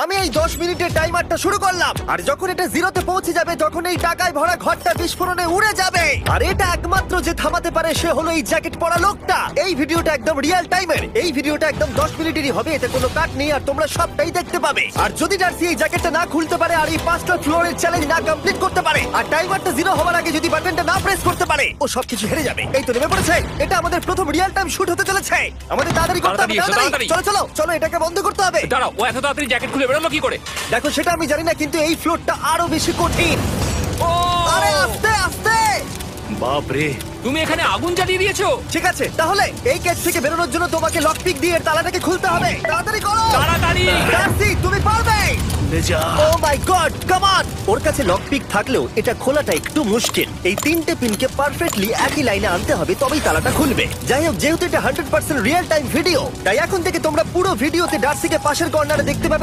আমি এই 10 মিনিটের টাইমারটা শুরু করলাম, আর যখন এটা জিরোতে পৌঁছে যাবে তখন এই টাকায় ভরা ঘরটা বিস্ফোরণে উড়ে যাবে। আর এটা একমাত্র যে থামাতে পারে সে হলো এই জ্যাকেট পরা লোকটা। এই ভিডিওটা একদম রিয়েল টাইমের, এই ভিডিওটা একদম 10 মিনিটেরই হবে, এতে কোনো কাট নেই আর তোমরা সবটাই দেখতে পাবে। আর যদি ডার্সি এই জ্যাকেটটা না খুলতে পারে আর এই 5টা ফ্লোরের চ্যালেঞ্জ না কমপ্লিট করতে পারে আর টাইমারটা জিরো হওয়ার আগে যদি বাটনটা না প্রেস করতে পারে, ও সবকিছু হেরে যাবে। এই তো নেমে পড়েছে, এটা আমাদের প্রথম রিয়েল টাইম শুট হতে চলেছে। আমাদের তাড়াতাড়ি করতে হবে, তাড়াতাড়ি। চলো চলো চলো, এটাকে বন্ধ করতে হবে। দাঁড়াও, ও এত তাড়াতাড়ি জ্যাকেট খুলে বেরোলো কি করে? দেখো সেটা আমি জানি না, কিন্তু এই ফ্লোরটা আরো বেশি কঠিন। ও আরে আস্তে আস্তে। বাপ রে, তুমি এখানে আগুন জ্বালিয়ে দিয়েছো। ঠিক আছে, তাহলে এই কেস থেকে বেরোনোর জন্য তোমাকে লকপিক দিয়ে এর তালাটাকে খুলতে হবে। তাড়াতাড়ি করো তাড়াতাড়ি। ডার্সি, তুমি পারবে। খুলে যা। ও মাই গড, কাম অন! ওর কাছে লকপিক থাকলেও এটা খোলাটা একটু মুশকিল। এই 3টে পিনকে পারফেক্টলি একই লাইনে আনতে হবে, তবেই তালাটা খুলবে। যাই হোক, যেহেতু এটা 100% রিয়েল টাইম ভিডিও, তাই এখন থেকে তোমরা পুরো ভিডিওতে ডার্সিকে পাশের কর্নারে দেখতে পাবে